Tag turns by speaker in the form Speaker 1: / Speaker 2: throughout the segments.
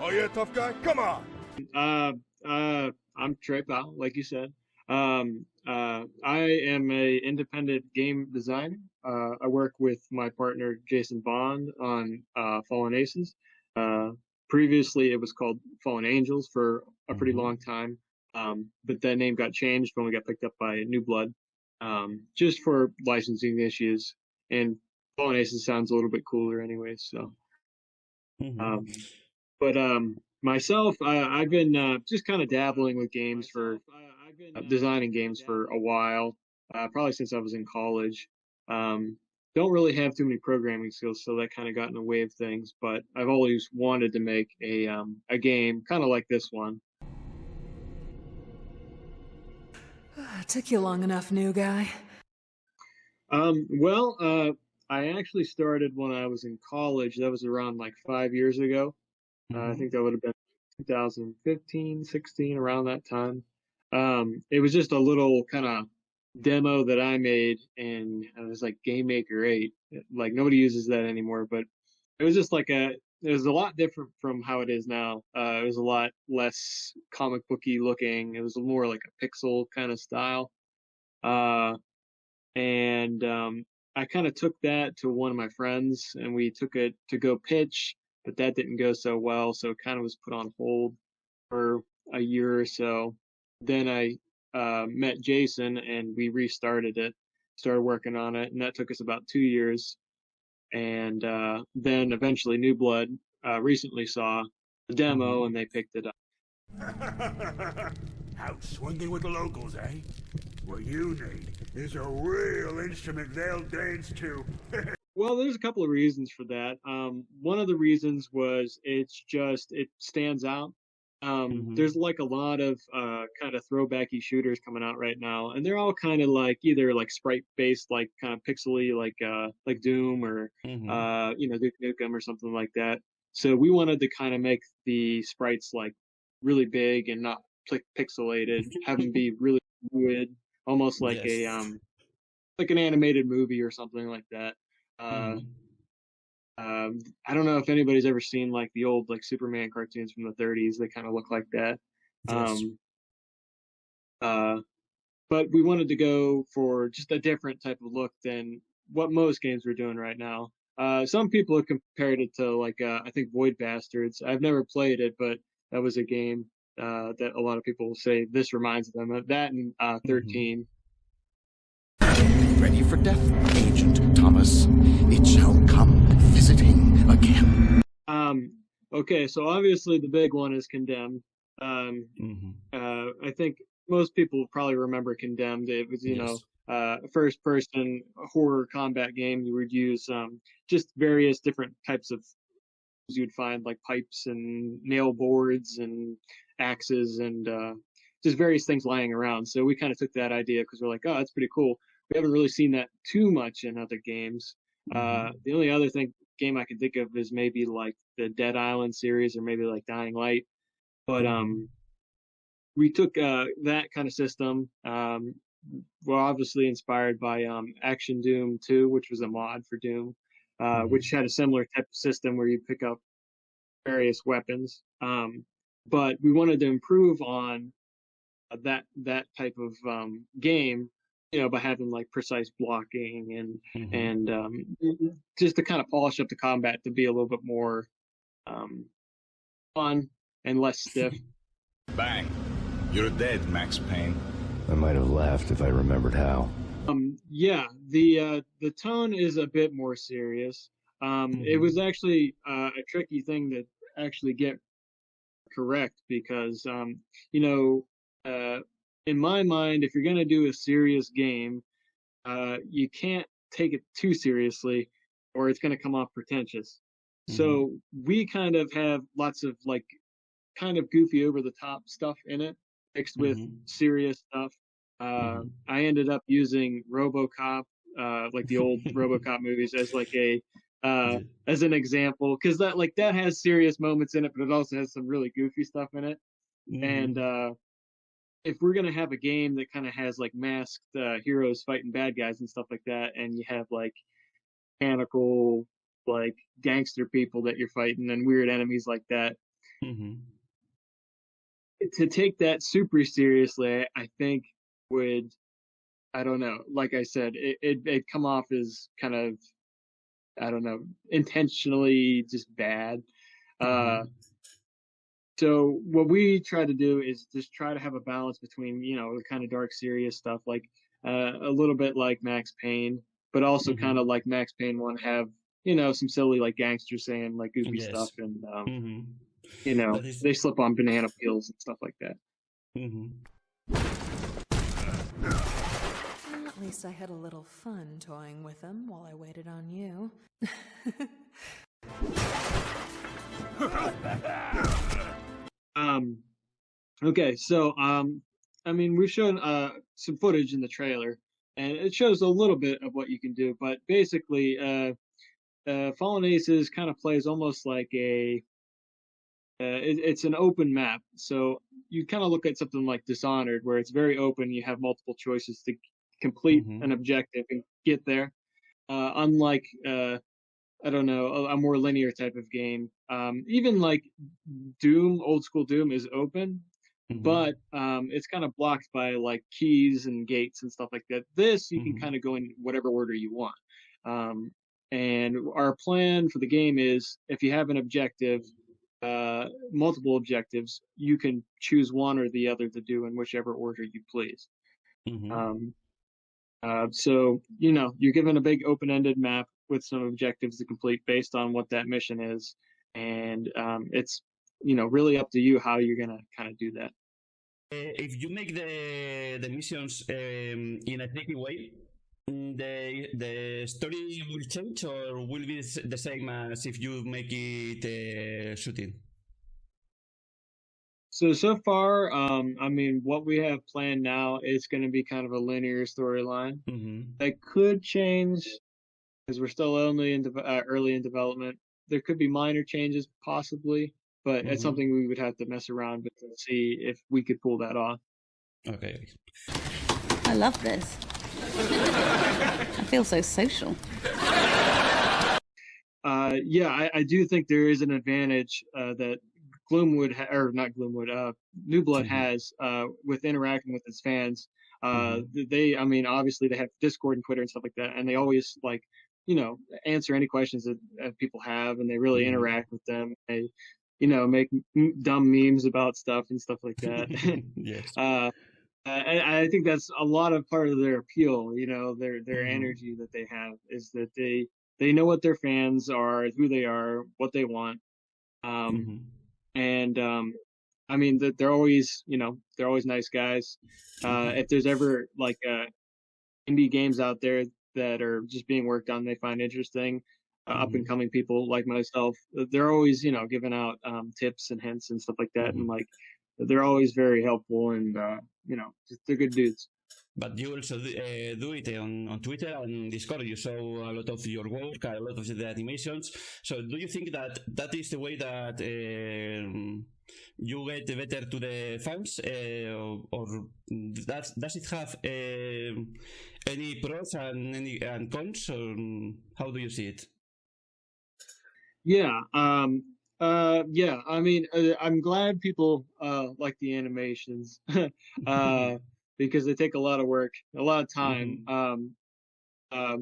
Speaker 1: Oh yeah, tough guy? Come on!
Speaker 2: I'm Trey Powell, like you said. I am a independent game designer. I work with my partner Jason Bond on Fallen Aces. Uh, Previously, it was called Fallen Angels for a pretty long time, but that name got changed when we got picked up by New Blood, just for licensing issues. And Fallen Aces sounds a little bit cooler, anyway. So,
Speaker 3: Mm-hmm.
Speaker 2: um, but myself, I've been just kind of dabbling with games for designing games for a while, probably since I was in college. Um, don't really have too many programming skills, so that kind of got in the way of things. But I've always wanted to make a game kind of like this one.
Speaker 4: Took you long enough, new guy.
Speaker 2: I actually started when I was in college. That was around like 5 years ago. I think that would have been 2015, 16, around that time. It was just a little kind of demo that I made, and it was like Game Maker 8. Like nobody uses that anymore, but it was just like it was a lot different from how it is now. It was a lot less comic booky looking. It was more like a pixel kind of style. Uh, and I kind of took that to one of my friends, and we took it to go pitch, but that didn't go so well, so it kind of was put on hold for a year or so. Then I met Jason, and we restarted it, started working on it, and that took us about 2 years. And then eventually New Blood recently saw the demo, and they picked it up.
Speaker 1: Out swinging with the locals, eh? What you need is a real instrument they'll dance to.
Speaker 2: Well, there's a couple of reasons for that. One of the reasons was it stands out. There's like a lot of kind of throwbacky shooters coming out right now, and they're all kind of like either like sprite based, like kind of pixely, like Doom or Duke Nukem or something like that. So we wanted to kind of make the sprites like really big and not pixelated, have them be really fluid, almost like
Speaker 3: Yes.
Speaker 2: like an animated movie or something like that. Uh, I don't know if anybody's ever seen like the old like Superman cartoons from the 30s. They kind of look like that.
Speaker 3: Yes.
Speaker 2: Um, uh, but we wanted to go for just a different type of look than what most games we're doing right now. Some people have compared it to like I think Void Bastards. I've never played it, but that was a game that a lot of people say this reminds them of that, and 13.
Speaker 5: Ready for death, Agent Thomas. It shall come visiting again.
Speaker 2: Okay, so obviously the big one is Condemned. I think most people probably remember Condemned. It was,
Speaker 3: Yes.
Speaker 2: a first-person horror combat game. You would use just various different types of you'd find like pipes and nail boards and axes and just various things lying around. So we kind of took that idea because we're like, oh, that's pretty cool. We haven't really seen that too much in other games. The only other game I can think of is maybe like the Dead Island series or maybe like Dying Light. But we took that kind of system. We're obviously inspired by Action Doom 2, which was a mod for Doom, which had a similar type of system where you pick up various weapons. But we wanted to improve on that type of game, by having like precise blocking and just to kind of polish up the combat to be a little bit more fun and less stiff.
Speaker 6: Bang. You're dead, Max Payne.
Speaker 7: I might have laughed if I remembered how.
Speaker 2: Yeah, the tone is a bit more serious. It was actually a tricky thing to actually get correct because in my mind, if you're going to do a serious game, you can't take it too seriously or it's going to come off pretentious. So we kind of have lots of like kind of goofy over the top stuff in it mixed with serious stuff. I ended up using RoboCop, like the old RoboCop movies, as like as an example, because that has serious moments in it, but it also has some really goofy stuff in it. And if we're gonna have a game that kind of has like masked heroes fighting bad guys and stuff like that, and you have like mechanical like gangster people that you're fighting and weird enemies like that, To take that super seriously, I think would, I don't know, like I said, it'd come off as kind of, I don't know, intentionally just bad. So what we try to do is just try to have a balance between, the kind of dark, serious stuff, like a little bit like Max Payne, but also kind of like Max Payne one have, some silly like gangsters saying like goofy stuff,
Speaker 3: Yes.
Speaker 2: and
Speaker 3: That is.
Speaker 2: they slip on banana peels and stuff like that.
Speaker 4: Well, at least I had a little fun toying with them while I waited on you.
Speaker 2: Okay, so I mean, we've shown some footage in the trailer, and it shows a little bit of what you can do, but basically, Fallen Aces kind of plays almost like it's an open map. So you kind of look at something like Dishonored, where it's very open. You have multiple choices to complete an objective and get there. Unlike I don't know, a more linear type of game. Even like Doom, old school Doom is open, but it's kind of blocked by like keys and gates and stuff like that. This you can kind of go in whatever order you want. And our plan for the game is if you have an objective, multiple objectives, you can choose one or the other to do in whichever order you please. So, you're given a big open-ended map with some objectives to complete based on what that mission is. And it's, really up to you how you're going to kind of do that.
Speaker 3: If you make the missions in a tricky way, the story will change or will be the same as if you make it shooting?
Speaker 2: So far, I mean, what we have planned now is going to be kind of a linear storyline. That could change because we're still only in early in development. There could be minor changes possibly, but it's something we would have to mess around with and see if we could pull that off.
Speaker 3: Okay.
Speaker 8: I love this. I feel so social.
Speaker 2: Yeah, I do think there is an advantage that Gloomwood, or not Gloomwood, New Blood has with interacting with its fans. They, I mean, obviously they have Discord and Twitter and stuff like that, and they always like, answer any questions that people have, and they really interact with them. They, make dumb memes about stuff and stuff like that.
Speaker 3: Yes.
Speaker 2: I think that's a lot of part of their appeal. Their energy that they have is that they know what their fans are, who they are, what they want. And I mean that they're always nice guys. If there's ever like indie games out there that are just being worked on, they find interesting, up and coming people like myself, they're always giving out tips and hints and stuff like that, and like they're always very helpful, and just they're good dudes.
Speaker 3: But you also do it on Twitter and Discord. You show a lot of your work, a lot of the animations. So do you think that is the way that you get better to the fans? Or does it have any pros and cons? Or how do you see it?
Speaker 2: Yeah. Yeah. I mean, I'm glad people like the animations. Because they take a lot of work, a lot of time. I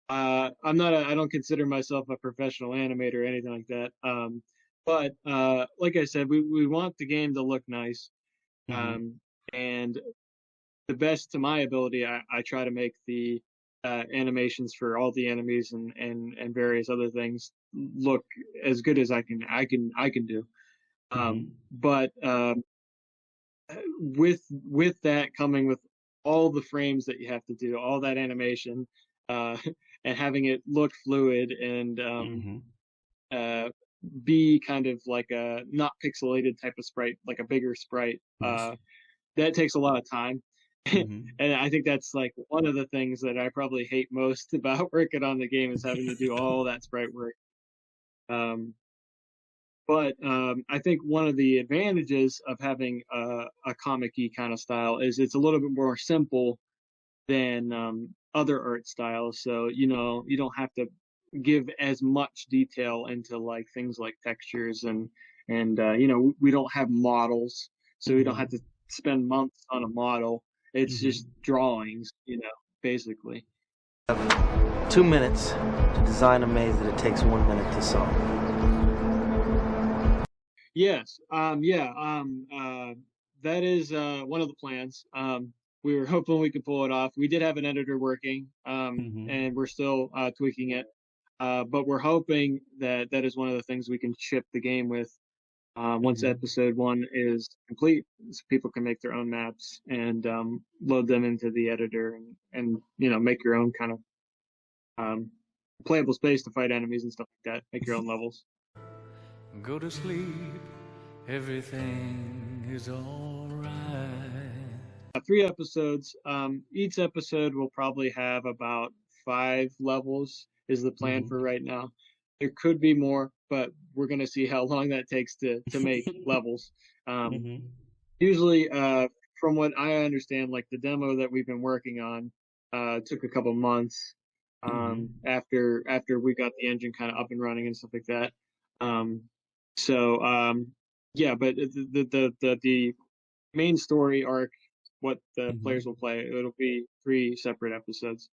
Speaker 2: don't consider myself a professional animator or anything like that. But like I said, we want the game to look nice. And the best to my ability, I try to make the animations for all the enemies and various other things look as good as I can do. But with that coming with all the frames that you have to do, all that animation, and having it look fluid and be kind of like a not pixelated type of sprite, like a bigger sprite, that takes a lot of time. And I think that's like one of the things that I probably hate most about working on the game is having to do all that sprite work. But I think one of the advantages of having a comic-y kind of style is it's a little bit more simple than other art styles. So, you don't have to give as much detail into like things like textures and and we don't have models, so we don't have to spend months on a model. It's just drawings, basically.
Speaker 9: 2 minutes to design a maze that it takes 1 minute to solve.
Speaker 2: Yes. That is one of the plans. We were hoping we could pull it off. We did have an editor working, and we're still tweaking it. But we're hoping that is one of the things we can ship the game with once episode 1 is complete, so people can make their own maps and load them into the editor and make your own kind of playable space to fight enemies and stuff like that. Make your own levels.
Speaker 10: Go to sleep, everything is all right.
Speaker 2: 3 episodes. Each episode will probably have about 5 levels is the plan for right now. There could be more, but we're going to see how long that takes to make levels. Usually, from what I understand, like the demo that we've been working on took a couple months after we got the engine kind of up and running and stuff like that. But the main story arc, what the players will play, it'll be 3 separate episodes.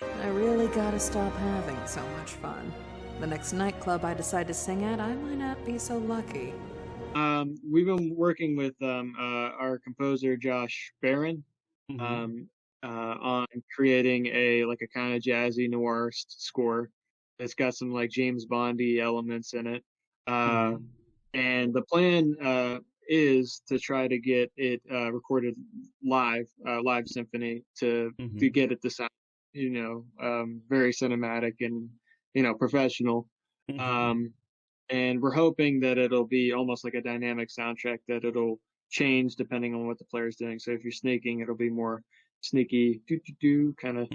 Speaker 4: I really gotta stop having so much fun. The next nightclub I decide to sing at, I might not be so lucky.
Speaker 2: We've been working with our composer Josh Barron on creating a kind of jazzy noir score. It's got some like James Bondy elements in it. And the plan is to try to get it recorded live symphony to get it to sound very cinematic and professional. And we're hoping that it'll be almost like a dynamic soundtrack, that it'll change depending on what the player's doing. So if you're sneaking, it'll be more sneaky, kind of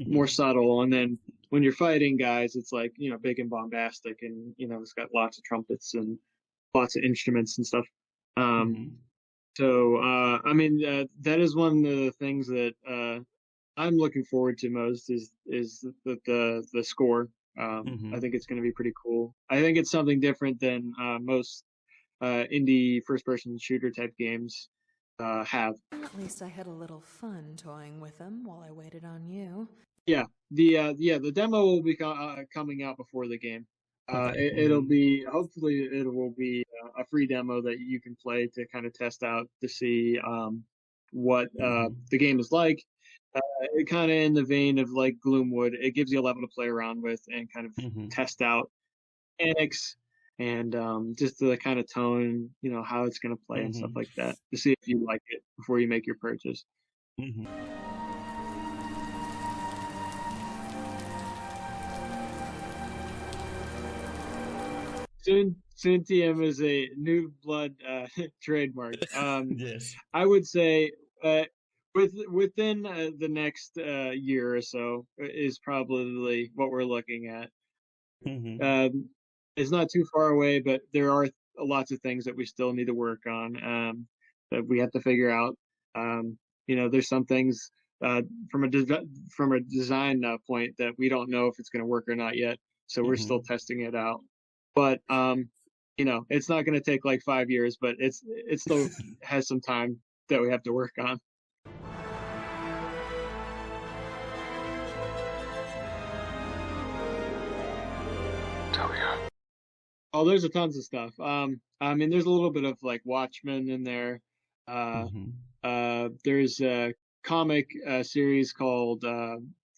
Speaker 2: more subtle. And then when you're fighting guys, it's like, big and bombastic, and it's got lots of trumpets and lots of instruments and stuff. That is one of the things that I'm looking forward to most is the score. I think it's going to be pretty cool. I think it's something different than most indie first-person shooter type games have.
Speaker 4: At least I had a little fun toying with them while I waited on you.
Speaker 2: Yeah, the demo will be coming out before the game. It'll be, hopefully it will be a free demo that you can play to kind of test out to see what the game is like. Kind of in the vein of like Gloomwood, it gives you a level to play around with and kind of test out mechanics and just the kind of tone, how it's going to play and stuff like that, to see if you like it before you make your purchase. Soon TM is a new blood trademark.
Speaker 3: Yes.
Speaker 2: I would say within the next year or so is probably what we're looking at. It's not too far away, but there are lots of things that we still need to work on that we have to figure out. There's some things from a design point that we don't know if it's going to work or not yet, so we're still testing it out. But it's not going to take like 5 years, but it still has some time that we have to work on. Oh, there's a tons of stuff. There's a little bit of like Watchmen in there. There's a comic series called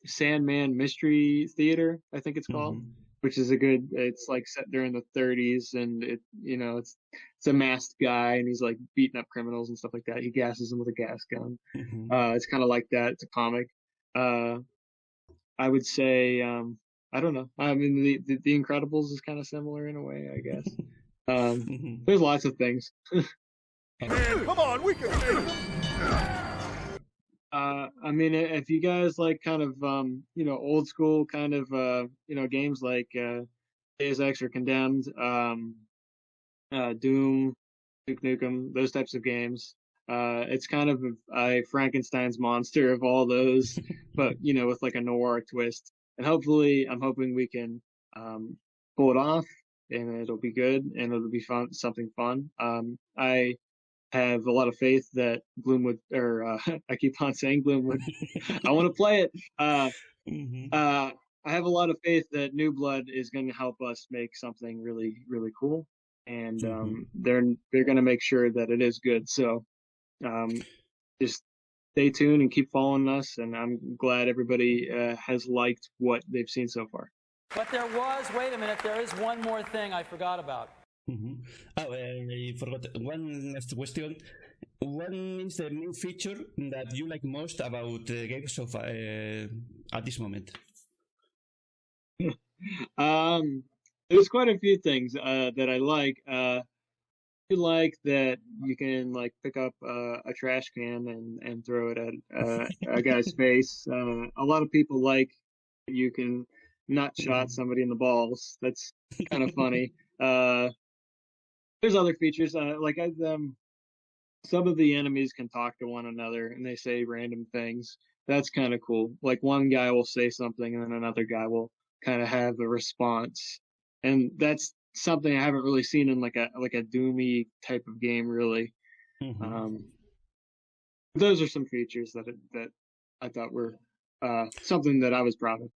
Speaker 2: Sandman Mystery Theater, I think it's called, which is it's like set during the 30s, and it's a masked guy, and he's like beating up criminals and stuff like that. He gasses them with a gas gun. It's kind of like that. It's a comic. I would say, I don't know. The Incredibles is kind of similar in a way, I guess. There's lots of things.
Speaker 1: Man, come on, we can do it.
Speaker 2: If you guys like kind of old school kind of games like Deus Ex or Condemned, Doom, Duke Nukem, those types of games, it's kind of a Frankenstein's monster of all those, but with like a noir twist. And hopefully, I'm hoping we can pull it off. and it'll be good, and it'll be fun, something fun. I have a lot of faith that Gloomwood, or I keep on saying Gloomwood. I want to play it. I have a lot of faith that New Blood is going to help us make something really, really cool, and they're going to make sure that it is good. So just stay tuned and keep following us, and I'm glad everybody has liked what they've seen so far.
Speaker 11: But wait a minute, there is one more thing I forgot about.
Speaker 3: Oh, I forgot one last question. What is the new feature that you like most about the game so far at this moment?
Speaker 2: There's quite a few things that I like. I like that you can like pick up a trash can and throw it at a guy's face. A lot of people like you can not shot somebody in the balls. That's kind of funny. There's other features like some of the enemies can talk to one another and they say random things. That's kind of cool. Like one guy will say something and then another guy will kind of have a response, and that's something I haven't really seen in like a Doomy type of game, really. Those are some features that I thought were something that I was proud of.